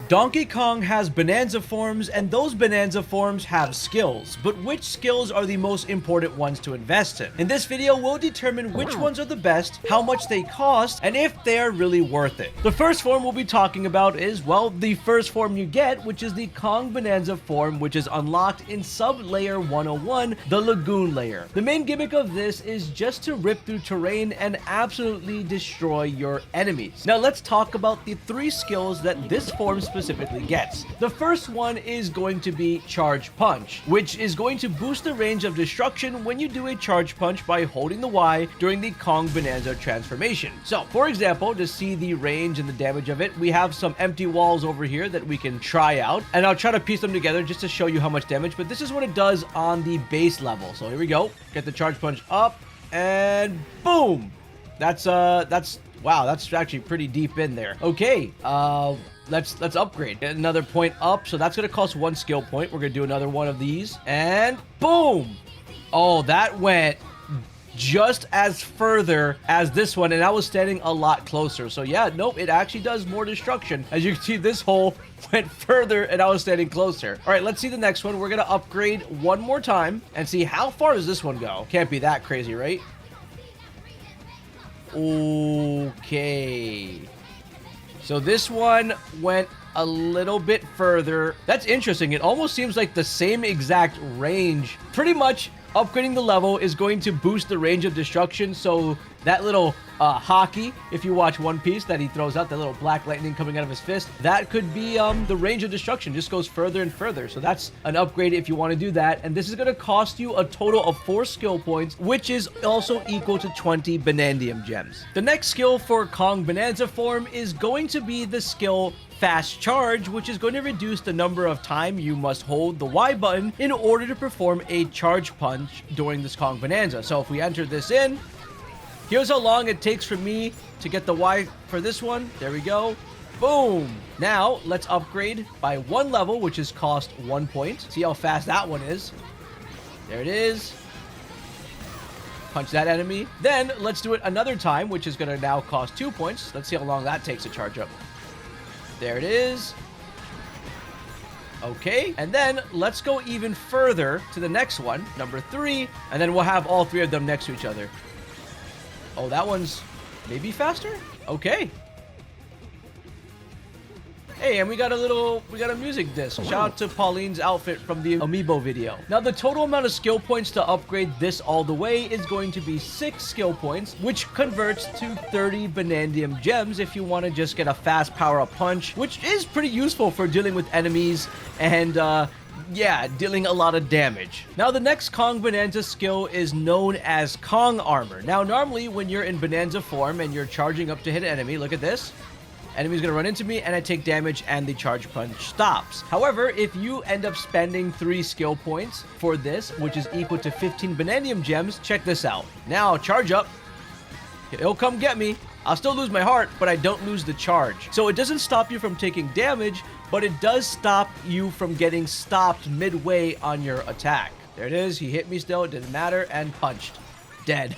Donkey Kong has Bananza forms, and those Bananza forms have skills, but which skills are the most important ones to invest in? In this video, we'll determine which ones are the best, how much they cost, and if they are really worth it. The first form we'll be talking about is, well, the first form you get, which is the Kong Bananza form, which is unlocked in sub-layer 101, the Lagoon layer. The main gimmick of this is just to rip through terrain and absolutely destroy your enemies. Now let's talk about the 3 skills that this form specifically gets. The first one is going to be Charge Punch, which is going to boost the range of destruction when you do a Charge Punch by holding the Y during the Kong Bananza transformation. So, for example, to see the range and the damage of it, we have some empty walls over here that we can try out, and I'll try to piece them together just to show you how much damage, but this is what it does on the base level. So here we go. Get the Charge Punch up, and boom! That's wow, that's actually pretty deep in there. Okay, let's upgrade. Get another point up, so that's gonna cost 1 skill point. We're gonna do another one of these, and boom! Oh, that went just as further as this one, and I was standing a lot closer. So yeah, nope, it actually does more destruction. As you can see, this hole went further and I was standing closer. All right, let's see the next one. We're gonna upgrade one more time and see how far does this one go. Can't be that crazy, right? Okay, so this one went a little bit further. That's interesting. It almost seems like the same exact range. Pretty much upgrading the level is going to boost the range of destruction. So that little hockey, if you watch One Piece, that he throws out, that little black lightning coming out of his fist, that could be the range of destruction just goes further and further. So that's an upgrade if you want to do that. And this is going to cost you a total of 4 skill points, which is also equal to 20 Banandium gems. The next skill for Kong Bananza form is going to be the skill Fast Charge, which is going to reduce the number of time you must hold the Y button in order to perform a charge punch during this Kong Bananza. So if we enter this in, here's how long it takes for me to get the Y for this one. There we go. Boom. Now let's upgrade by 1 level, which is cost 1 point. See how fast that one is. There it is. Punch that enemy. Then let's do it another time, which is going to now cost 2 points. Let's see how long that takes to charge up. There it is. Okay, and then let's go even further to the next one, number 3, and then we'll have all 3 of them next to each other. Oh, that one's maybe faster? Okay. Hey, and we got a music disc. Shout out to Pauline's outfit from the Amiibo video. Now, the total amount of skill points to upgrade this all the way is going to be 6 skill points, which converts to 30 Banandium gems if you want to just get a fast power-up punch, which is pretty useful for dealing with enemies and, yeah, dealing a lot of damage. Now, the next Kong Bananza skill is known as Kong Armor. Now, normally, when you're in Bananza form and you're charging up to hit an enemy, look at this. Enemy's gonna run into me and I take damage and the charge punch stops. However, if you end up spending 3 skill points for this, which is equal to 15 Banandium gems, check this out. Now, charge up. He'll come get me. I'll still lose my heart, but I don't lose the charge. So it doesn't stop you from taking damage, but it does stop you from getting stopped midway on your attack. There it is. He hit me still. It didn't matter. And punched. Dead.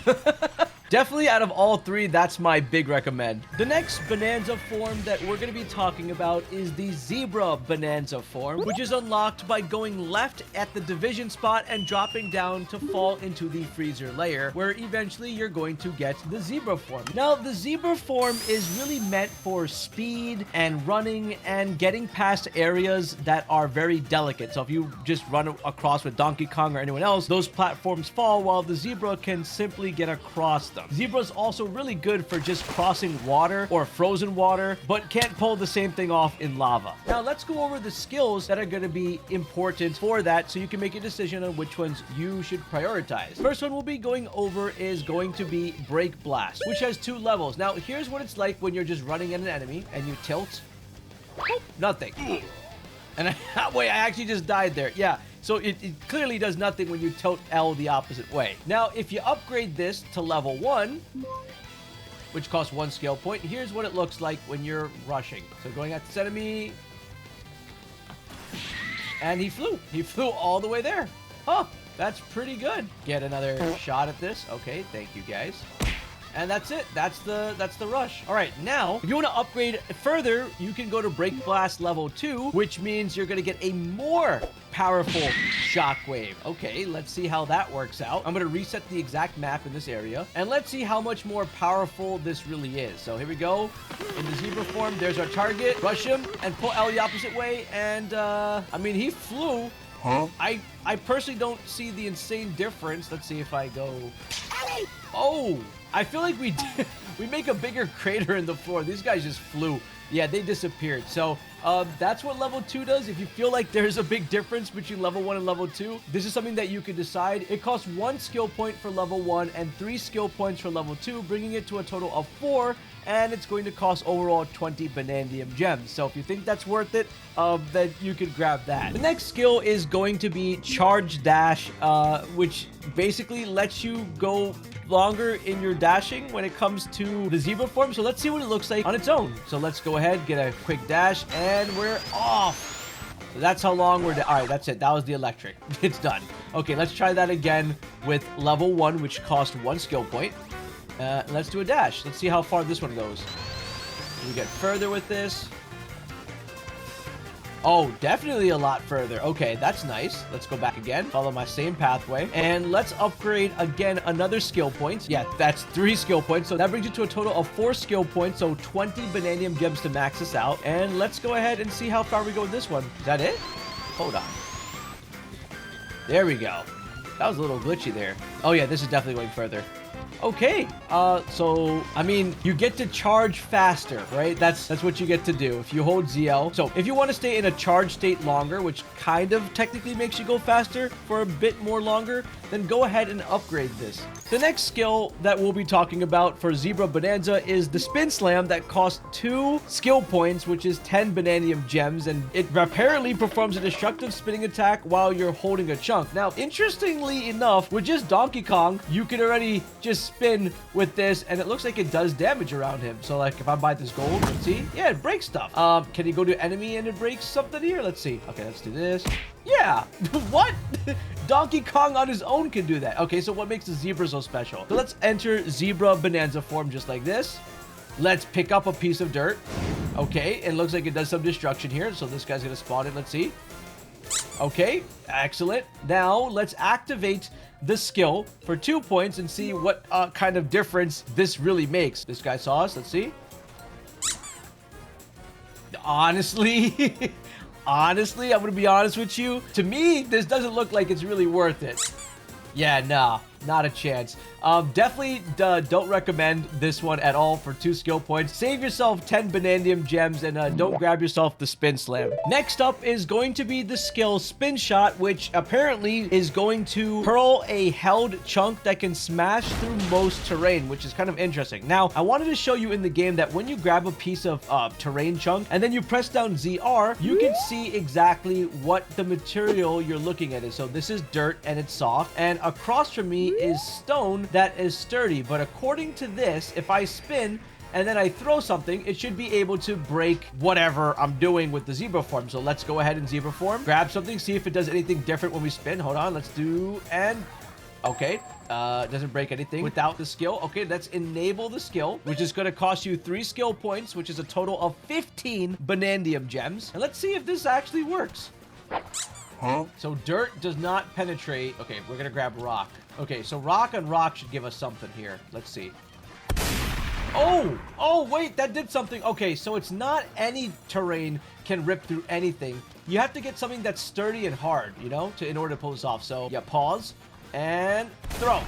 Definitely out of all 3, that's my big recommend. The next Bananza form that we're going to be talking about is the Zebra Bananza form, which is unlocked by going left at the division spot and dropping down to fall into the freezer layer, where eventually you're going to get the Zebra form. Now, the Zebra form is really meant for speed and running and getting past areas that are very delicate. So if you just run across with Donkey Kong or anyone else, those platforms fall while the Zebra can simply get across them. Zebra's also really good for just crossing water or frozen water, but can't pull the same thing off in lava. Now let's go over the skills that are going to be important for that so you can make a decision on which ones you should prioritize. First one we'll be going over is going to be Break Blast, which has 2 levels. Now here's what it's like when you're just running at an enemy and you tilt. Nothing. And that way I actually just died there. Yeah. So it clearly does nothing when you tilt L the opposite way. Now, if you upgrade this to level 1, which costs 1 skill point, here's what it looks like when you're rushing. So going at this enemy, and he flew. He flew all the way there. Huh, that's pretty good. Get another shot at this. Okay, thank you guys. And that's it. That's the rush. All right, now, if you want to upgrade further, you can go to Break Blast level 2, which means you're going to get a more powerful shockwave. Okay, let's see how that works out. I'm going to reset the exact map in this area, and let's see how much more powerful this really is. So here we go. In the zebra form, there's our target. Rush him and pull L the opposite way, and I mean, he flew. Huh? I personally don't see the insane difference. Let's see if I go... Oh, I feel like we make a bigger crater in the floor. These guys just flew. Yeah, they disappeared. So that's what level 2 does. If you feel like there's a big difference between level 1 and level 2, this is something that you can decide. It costs 1 skill point for level 1 and 3 skill points for level 2, bringing it to a total of 4. And it's going to cost overall 20 Banandium gems. So if you think that's worth it, then you could grab that. The next skill is going to be Charge Dash, which basically lets you go longer in your dashing when it comes to the zebra form. So let's see what it looks like on its own. So let's go ahead, get a quick dash, and we're off. So that's how long we're... All right, that's it. That was the electric. It's done. Okay, let's try that again with level 1, which cost 1 skill point. Let's do a dash. Let's see how far this one goes. We get further with this. Oh, definitely a lot further. Okay, that's nice. Let's go back again. Follow my same pathway. And let's upgrade again another skill point. Yeah, that's 3 skill points. So that brings you to a total of 4 skill points. So 20 Bananium gems to max this out. And let's go ahead and see how far we go with this one. Is that it? Hold on. There we go. That was a little glitchy there. Oh yeah, this is definitely going further. Okay, so, I mean, you get to charge faster, right? That's what you get to do if you hold ZL. So, if you want to stay in a charge state longer, which kind of technically makes you go faster for a bit more longer, then go ahead and upgrade this. The next skill that we'll be talking about for Zebra Bananza is the Spin Slam that costs 2 skill points, which is 10 Bananium gems, and it apparently performs a destructive spinning attack while you're holding a chunk. Now, interestingly enough, with just Donkey Kong, you can already just spin with this, and it looks like it does damage around him. So, like, if I buy this gold, let's see. Yeah, it breaks stuff. Can he go to enemy and it breaks something here? Let's see. Okay, let's do this. Yeah, what? Donkey Kong on his own can do that. Okay, so what makes the zebra so special? So let's enter Zebra Bananza form just like this. Let's pick up a piece of dirt. Okay, it looks like it does some destruction here. So this guy's gonna spawn it. Let's see. Okay, excellent. Now let's activate the skill for 2 points and see what kind of difference this really makes. This guy saw us. Let's see. Honestly... Honestly, I'm going to be honest with you. To me, this doesn't look like it's really worth it. Yeah, nah, not a chance. Definitely don't recommend this one at all for 2 skill points. Save yourself 10 Bananium gems and don't grab yourself the Spin Slam. Next up is going to be the skill Spin Shot, which apparently is going to hurl a held chunk that can smash through most terrain, which is kind of interesting. Now, I wanted to show you in the game that when you grab a piece of terrain chunk and then you press down ZR, you can see exactly what the material you're looking at is. So this is dirt and it's soft, and across from me is stone that is sturdy. But according to this, if I spin and then I throw something, it should be able to break whatever I'm doing with the zebra form. So let's go ahead in zebra form, grab something, see if it does anything different when we spin. Hold on, let's do, and okay, doesn't break anything without the skill. Okay, let's enable the skill, which is going to cost you 3 skill points, which is a total of 15 Banandium gems. And let's see if this actually works. Huh? So dirt does not penetrate. Okay, we're gonna grab rock. Okay, so rock on rock should give us something here. Let's see. Oh, wait, that did something. Okay, so it's not any terrain can rip through anything. You have to get something that's sturdy and hard, you know, in order to pull this off. So yeah, pause and throw.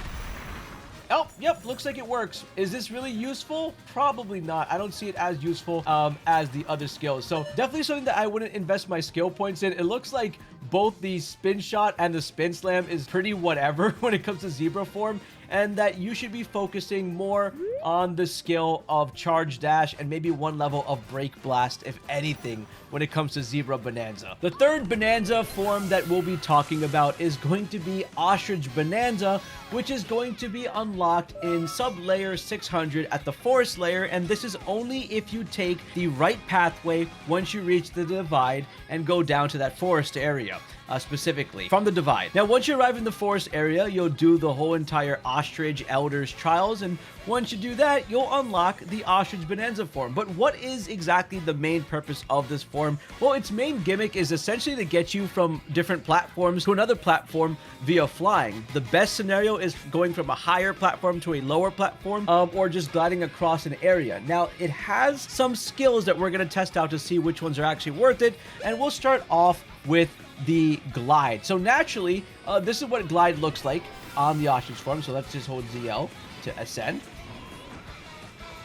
Oh, yep, looks like it works. Is this really useful? Probably not. I don't see it as useful as the other skills. So definitely something that I wouldn't invest my skill points in. It looks like both the Spin Shot and the Spin Slam is pretty whatever when it comes to zebra form, and that you should be focusing more on the skill of Charge Dash and maybe 1 level of Break Blast, if anything, when it comes to Zebra Bananza. The third Bananza form that we'll be talking about is going to be Ostrich Bananza, which is going to be unlocked in sub-layer 600 at the forest layer, and this is only if you take the right pathway once you reach the divide and go down to that forest area. Specifically from the divide. Now, once you arrive in the forest area, you'll do the whole entire Ostrich Elder's Trials, and once you do that, you'll unlock the Ostrich Bananza form. But what is exactly the main purpose of this form? Well, its main gimmick is essentially to get you from different platforms to another platform via flying. The best scenario is going from a higher platform to a lower platform, or just gliding across an area. Now, it has some skills that we're going to test out to see which ones are actually worth it, and we'll start off with the glide. So naturally, this is what glide looks like on the Ostrich form. So let's just hold ZL to ascend.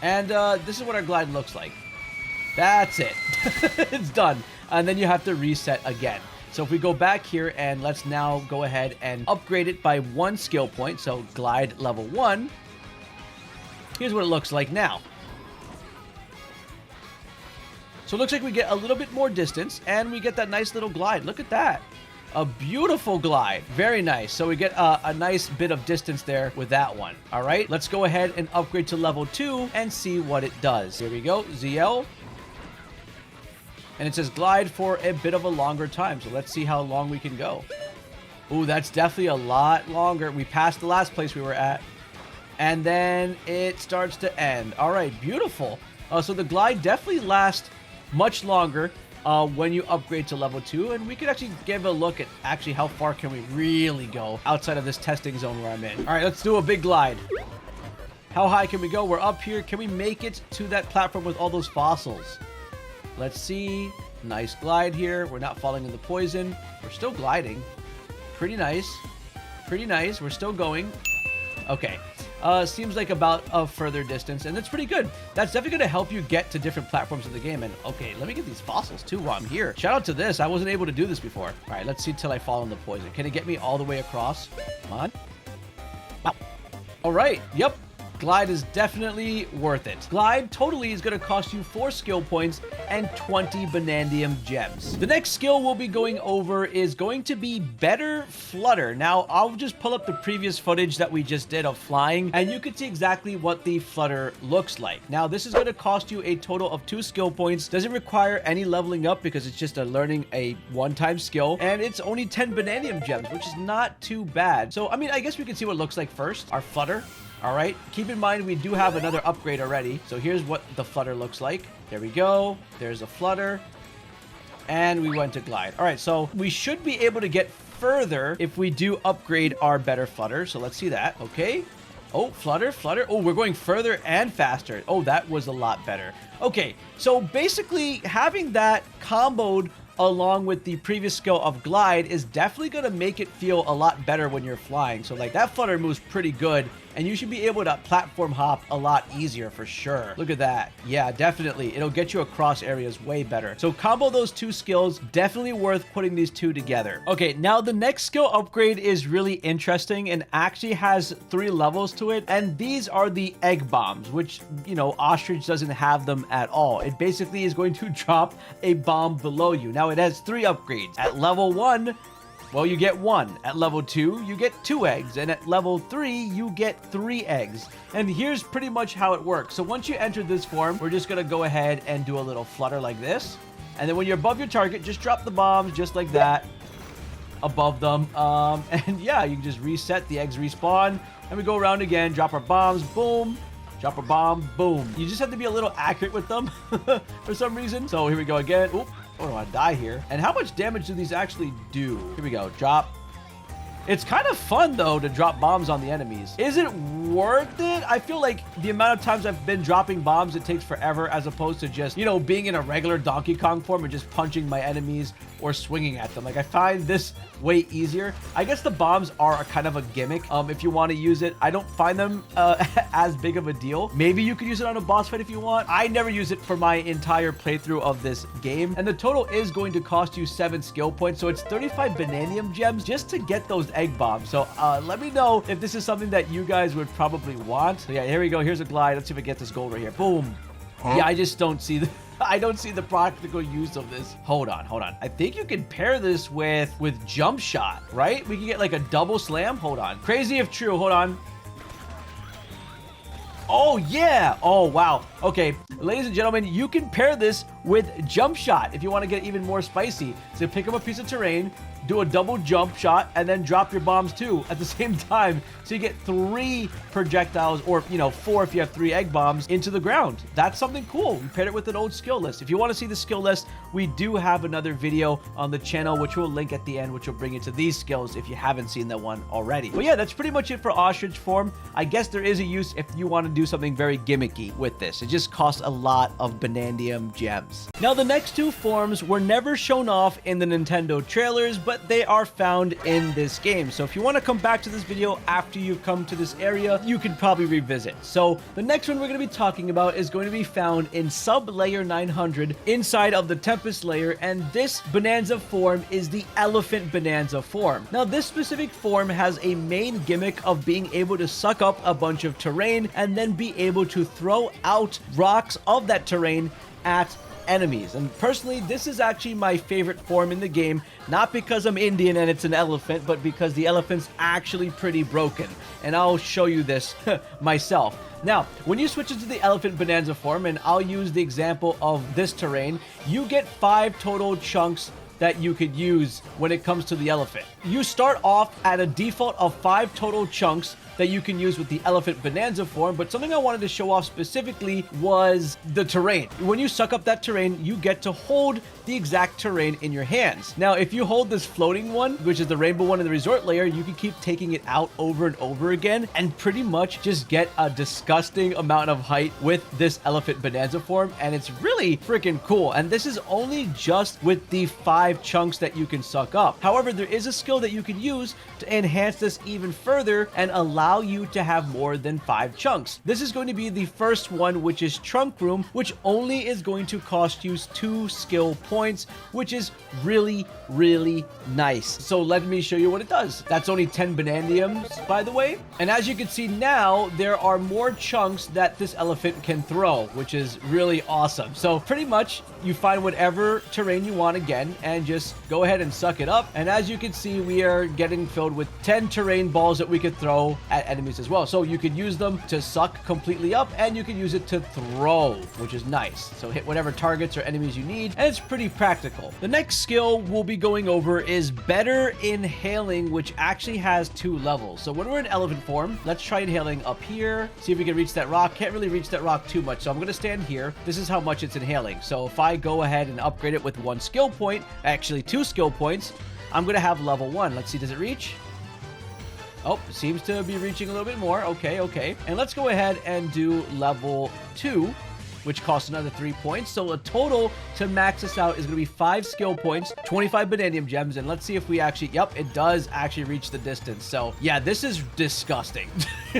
And this is what our glide looks like. That's it. It's done. And then you have to reset again. So if we go back here and let's now go ahead and upgrade it by 1 skill point. So glide level 1. Here's what it looks like now. So it looks like we get a little bit more distance and we get that nice little glide. Look at that. A beautiful glide. Very nice. So we get a nice bit of distance there with that one. All right, let's go ahead and upgrade to level 2 and see what it does. Here we go. ZL. And it says glide for a bit of a longer time. So let's see how long we can go. Ooh, that's definitely a lot longer. We passed the last place we were at. And then it starts to end. All right, beautiful. So the glide definitely lasts much longer when you upgrade to level 2, and we could actually give a look at actually how far can we really go outside of this testing zone where I'm in. All right, let's do a big glide. How high can we go? We're up here. Can we make it to that platform with all those fossils? Let's see. Nice glide here. We're not falling in the poison. We're still gliding. Pretty nice. Pretty nice. We're still going. Okay. Seems like about a further distance, and it's pretty good. That's definitely going to help you get to different platforms in the game. And okay, let me get these fossils too while I'm here. Shout out to this. I wasn't able to do this before. All right, let's see till I fall in the poison. Can it get me all the way across? Come on. Wow. All right. Yep. Glide is definitely worth it. Glide totally is going to cost you 4 skill points and 20 Banandium gems. The next skill we'll be going over is going to be Better Flutter. Now, I'll just pull up the previous footage that we just did of flying, and you can see exactly what the flutter looks like. Now, this is going to cost you a total of 2 skill points. Doesn't require any leveling up because it's just learning a one-time skill, and it's only 10 Banandium gems, which is not too bad. So, I mean, I guess we can see what it looks like first. Our flutter. All right, keep in mind we do have another upgrade already. So here's what the flutter looks like. There we go. There's a flutter. And we went to glide. All right, so we should be able to get further if we do upgrade our better flutter. So let's see that. Okay. Oh, flutter, flutter. Oh, we're going further and faster. Oh, that was a lot better. Okay, so basically having that comboed along with the previous skill of glide is definitely going to make it feel a lot better when you're flying. So like that flutter moves pretty good, and you should be able to platform hop a lot easier for sure. Look at that. Yeah, definitely. It'll get you across areas way better. So combo those 2 skills, definitely worth putting these 2 together. Okay, now the next skill upgrade is really interesting and actually has 3 levels to it. And these are the egg bombs, which, you know, Ostrich doesn't have them at all. It basically is going to drop a bomb below you. Now it has 3 upgrades. At level 1, well, you get 1. At level 2, you get 2 eggs. And at level 3, you get 3 eggs. And here's pretty much how it works. So once you enter this form, we're just going to go ahead and do a little flutter like this. And then when you're above your target, just drop the bombs just like that above them. And yeah, you can just reset. The eggs respawn. And we go around again, drop our bombs, boom. Drop a bomb, boom. You just have to be a little accurate with them for some reason. So here we go again. Oop. I don't want to die here. And how much damage do these actually do? Here we go. Drop. It's kind of fun, though, to drop bombs on the enemies. Is it worth it? I feel like the amount of times I've been dropping bombs, it takes forever, as opposed to just, you know, being in a regular Donkey Kong form and just punching my enemies or swinging at them. Like, I find this way easier. I guess the bombs are a kind of a gimmick if you want to use it. I don't find them as big of a deal. Maybe you could use it on a boss fight if you want. I never use it for my entire playthrough of this game. And the total is going to cost you 7 skill points. So it's 35 Banandium gems just to get those egg bombs. So let me know if this is something that you guys would probably want. So yeah, here we go. Here's a glide. Let's see if I get this gold right here. Boom. Huh? Yeah, I just don't see the... I don't see the practical use of this. Hold on, hold on. I think you can pair this with jump shot, right? We can get like a double slam. Hold on. Crazy if true. Hold on. Oh, yeah. Oh, wow. Okay. Ladies and gentlemen, you can pair this with jump shot if you want to get even more spicy. So pick up a piece of terrain, do a double jump shot, and then drop your bombs too at the same time. So you get 3 projectiles, or 4 if you have 3 egg bombs, into the ground. That's something cool. We paired it with an old skill list. If you want to see the skill list, we do have another video on the channel, which we'll link at the end, which will bring you to these skills if you haven't seen that one already. But yeah, that's pretty much it for Ostrich form. I guess there is a use if you want to do something very gimmicky with this. It just costs a lot of Banandium gems. Now, the next 2 forms were never shown off in the Nintendo trailers, but they are found in this game. So if you want to come back to this video after you've come to this area, you can probably revisit. So the next one we're going to be talking about is going to be found in sub-layer 900 inside of the Tempest layer, and this Bananza form is the Elephant Bananza form. Now, this specific form has a main gimmick of being able to suck up a bunch of terrain and then be able to throw out rocks of that terrain at enemies. And personally, this is actually my favorite form in the game, not because I'm Indian and it's an elephant, but because the elephant's actually pretty broken. And I'll show you this myself. Now, when you switch into the Elephant Bananza form, and I'll use the example of this terrain, you get 5 total chunks that you could use when it comes to the elephant. You start off at a default of 5 total chunks that you can use with the Elephant Bananza form, but something I wanted to show off specifically was the terrain. When you suck up that terrain, you get to hold the exact terrain in your hands. Now, if you hold this floating one, which is the rainbow one in the resort layer, you can keep taking it out over and over again and pretty much just get a disgusting amount of height with this Elephant Bananza form, and it's really freaking cool. And this is only just with the 5 chunks that you can suck up. However, there is a skill that you can use to enhance this even further and allow you to have more than 5 chunks. This is going to be the first one, which is Trunk Room, which only is going to cost you 2 skill points, which is really, really nice. So let me show you what it does. That's only 10 Banandiums, by the way. And as you can see now, there are more chunks that this elephant can throw, which is really awesome. So pretty much you find whatever terrain you want again and just go ahead and suck it up. And as you can see, we are getting filled with 10 terrain balls that we could throw at enemies as well. So you could use them to suck completely up, and you can use it to throw, which is nice. So hit whatever targets or enemies you need, and it's pretty practical. The next skill we'll be going over is Better Inhaling, which actually has 2 levels. So when we're in elephant form, let's try inhaling up here, see if we can reach that rock. Can't really reach that rock too much, so I'm going to stand here. This is how much it's inhaling. So if I go ahead and upgrade it with 1 skill point, actually 2 skill points, I'm going to have level 1. Let's see, does it reach? Oh, seems to be reaching a little bit more. Okay, okay. And let's go ahead and do level 2, which costs another 3 points. So a total to max this out is going to be 5 skill points, 25 Banandium gems, and let's see if we actually, yep, it does actually reach the distance. So yeah, this is disgusting.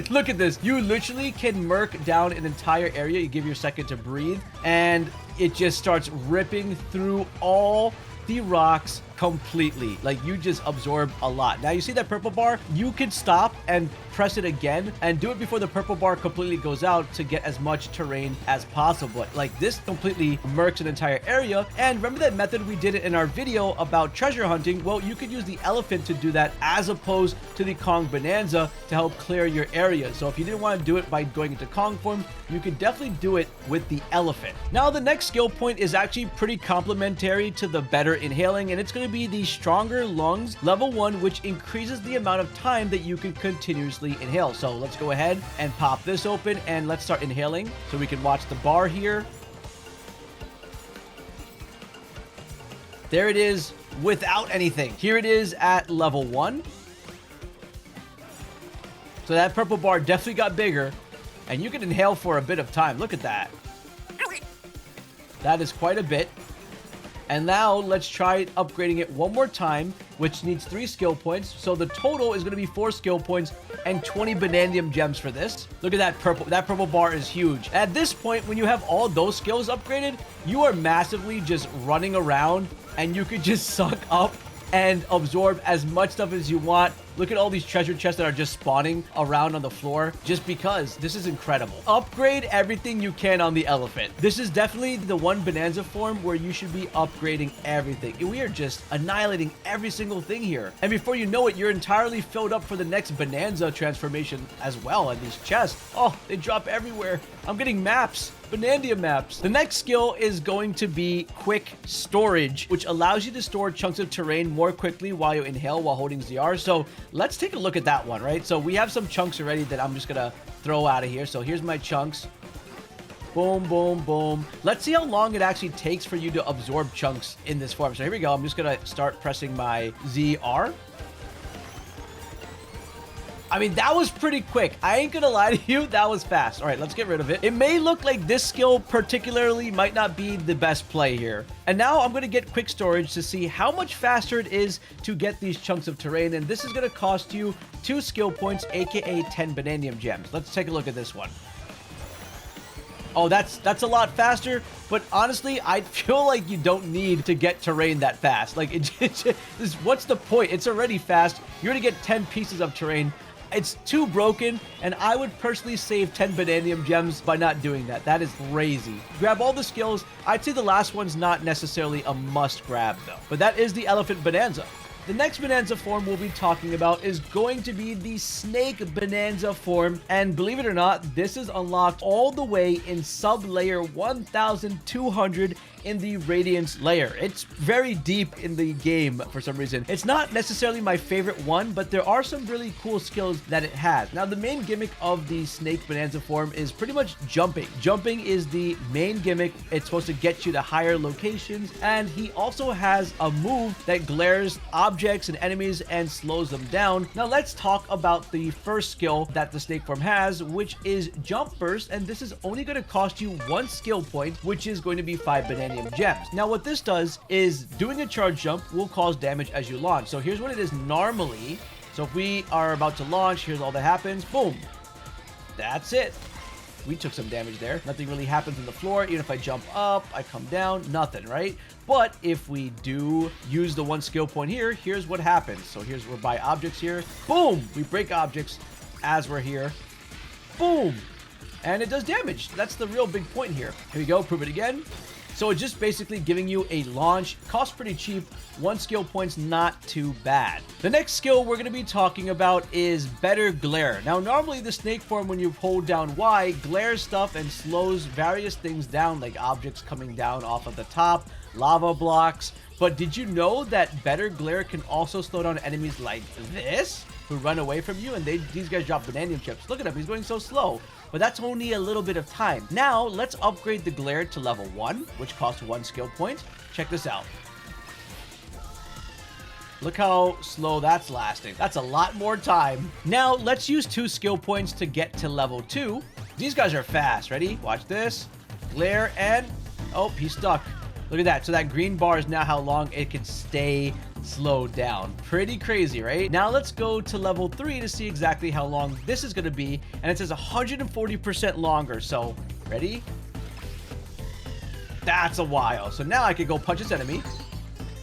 Look at this. You literally can murk down an entire area. You give your second to breathe, and it just starts ripping through all the rocks completely. Like, you just absorb a lot. Now you see that purple bar? You can stop and press it again and do it before the purple bar completely goes out to get as much terrain as possible. Like, this completely murks an entire area. And remember that method we did it in our video about treasure hunting? Well, you could use the elephant to do that as opposed to the Kong Bananza to help clear your area. So if you didn't want to do it by going into Kong form, you could definitely do it with the elephant. Now the next skill point is actually pretty complementary to the Better Inhaling, and it's going to be the Stronger Lungs level 1, which increases the amount of time that you can continuously inhale. So let's go ahead and pop this open and let's start inhaling so we can watch the bar here. There it is without anything. Here it is at level 1. So that purple bar definitely got bigger, and you can inhale for a bit of time. Look at that. That is quite a bit. And now let's try upgrading it one more time, which needs 3 skill points. So the total is going to be 4 skill points and 20 Banandium gems for this. Look at that purple. That purple bar is huge. At this point, when you have all those skills upgraded, you are massively just running around, and you could just suck up and absorb as much stuff as you want. Look at all these treasure chests that are just spawning around on the floor just because. This is incredible. Upgrade everything you can on the elephant. This is definitely the one Bananza form where you should be upgrading everything. We are just annihilating every single thing here. And before you know it, you're entirely filled up for the next Bananza transformation as well. And these chests, oh, they drop everywhere. I'm getting maps. Bananza maps. The next skill is going to be quick storage, which allows you to store chunks of terrain more quickly while you inhale while holding ZR. So let's take a look at that one, right? So we have some chunks already that I'm just gonna throw out of here. So here's my chunks. Boom, boom, boom. Let's see how long it actually takes for you to absorb chunks in this form. So here we go. I'm just gonna start pressing my ZR. I mean, that was pretty quick. I ain't gonna lie to you, that was fast. All right, let's get rid of it. It may look like this skill particularly might not be the best play here. And now I'm gonna get quick storage to see how much faster it is to get these chunks of terrain. And this is gonna cost you 2 skill points, aka 10 Bananza gems. Let's take a look at this one. Oh, that's a lot faster, but honestly, I feel like you don't need to get terrain that fast. Like, what's the point? It's already fast. You're gonna get 10 pieces of terrain. It's too broken, and I would personally save 10 Bananza gems by not doing that. That is crazy. Grab all the skills. I'd say the last one's not necessarily a must grab, though. But that is the Elephant Bananza. The next Bananza form we'll be talking about is going to be the Snake Bananza form, and believe it or not, this is unlocked all the way in sub-layer 1200 in the Radiance layer. It's very deep in the game for some reason. It's not necessarily my favorite one, but there are some really cool skills that it has. Now, the main gimmick of the Snake Bananza form is pretty much jumping. Jumping is the main gimmick. It's supposed to get you to higher locations, and he also has a move that glares objects and enemies and slows them down. Now, let's talk about the first skill that the Snake form has, which is Jump Burst, and this is only going to cost you 1 skill point, which is going to be 5 Bananza gems. Now, what this does is doing a charge jump will cause damage as you launch. So here's what it is normally. So if we are about to launch, here's all that happens. Boom. That's it. We took some damage there. Nothing really happens on the floor. Even if I jump up, I come down, nothing, right? But if we do use the 1 skill point here, here's what happens. So here's we're by objects here. Boom. We break objects as we're here. Boom. And it does damage. That's the real big point here. Here we go. Prove it again. So it's just basically giving you a launch. Costs pretty cheap. 1 skill point's not too bad. The next skill we're going to be talking about is Better Glare. Now, normally the Snake form, when you hold down Y, glares stuff and slows various things down, like objects coming down off of the top, lava blocks. But did you know that Better Glare can also slow down enemies like this, who run away from you? And these guys drop Bananza chips. Look at him. He's going so slow. But that's only a little bit of time. Now, let's upgrade the glare to level 1, which costs 1 skill point. Check this out. Look how slow that's lasting. That's a lot more time. Now, let's use 2 skill points to get to level 2. These guys are fast. Ready? Watch this. Glare and... oh, he's stuck. Look at that. So that green bar is now how long it can stay slowed down. Pretty crazy, right? Now let's go to level 3 to see exactly how long this is going to be. And it says 140% longer. So, ready? That's a while. So now I can go punch this enemy.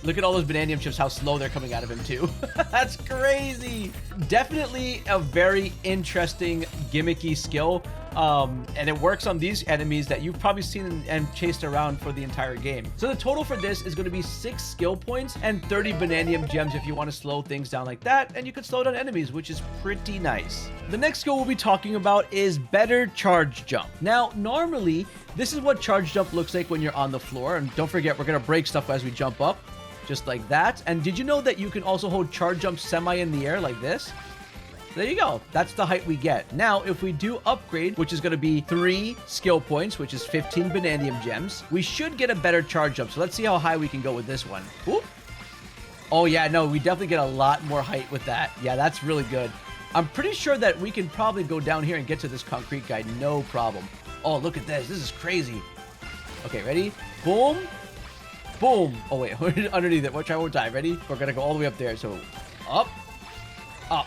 Look at all those Bananza chips, how slow they're coming out of him too. That's crazy. Definitely a very interesting gimmicky skill. And it works on these enemies that you've probably seen and chased around for the entire game. So the total for this is going to be 6 skill points and 30 Bananza gems if you want to slow things down like that. And you can slow down enemies, which is pretty nice. The next skill we'll be talking about is Better Charge Jump. Now, normally, this is what Charge Jump looks like when you're on the floor. And don't forget, we're going to break stuff as we jump up. Just like that. And did you know that you can also hold charge jump semi in the air like this? There you go. That's the height we get. Now, if we do upgrade, which is going to be 3 skill points, which is 15 Bananza gems, we should get a better charge jump. So let's see how high we can go with this one. Oop. Oh yeah, no, we definitely get a lot more height with that. Yeah, that's really good. I'm pretty sure that we can probably go down here and get to this concrete guy. No problem. Oh, look at this. This is crazy. Okay, ready? Boom. Boom. Oh, wait. Underneath it. We'll try one more time. Ready? We're going to go all the way up there. So, up. Up.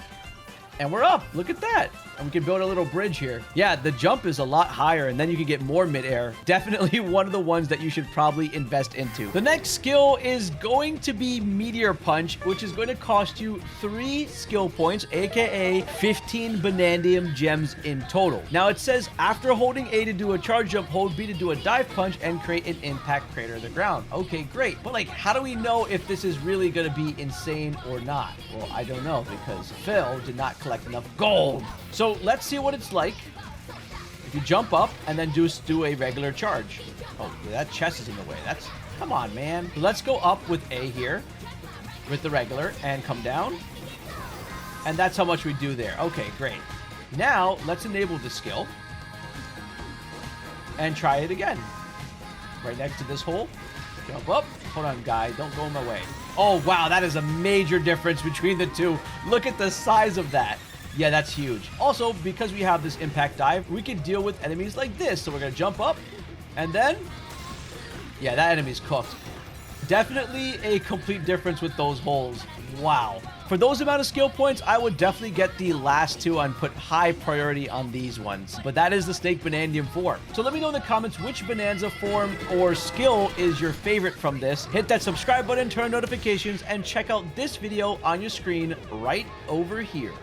And we're up. Look at that. And we can build a little bridge here. Yeah, the jump is a lot higher, and then you can get more midair. Definitely one of the ones that you should probably invest into. The next skill is going to be Meteor Punch, which is going to cost you 3 skill points, aka 15 Bananza gems in total. Now, it says after holding A to do a charge jump, hold B to do a dive punch, and create an impact crater in the ground. Okay, great. But like, how do we know if this is really going to be insane or not? Well, I don't know, because Phil did not collect enough gold. So let's see what it's like. If you jump up and then do a regular charge. Oh, that chest is in the way. Come on, man. So let's go up with A here, with the regular, and come down. And that's how much we do there. Okay, great. Now, let's enable the skill. And try it again. Right next to this hole. Jump up. Hold on, guy. Don't go in my way. Oh, wow. That is a major difference between the two. Look at the size of that. Yeah, that's huge. Also, because we have this impact dive, we can deal with enemies like this. So we're going to jump up. And then... yeah, that enemy's cooked. Definitely a complete difference with those holes. Wow. For those amount of skill points, I would definitely get the last two and put high priority on these ones. But that is the Snake Banandium form. So let me know in the comments which Bananza form or skill is your favorite from this. Hit that subscribe button, turn on notifications, and check out this video on your screen right over here.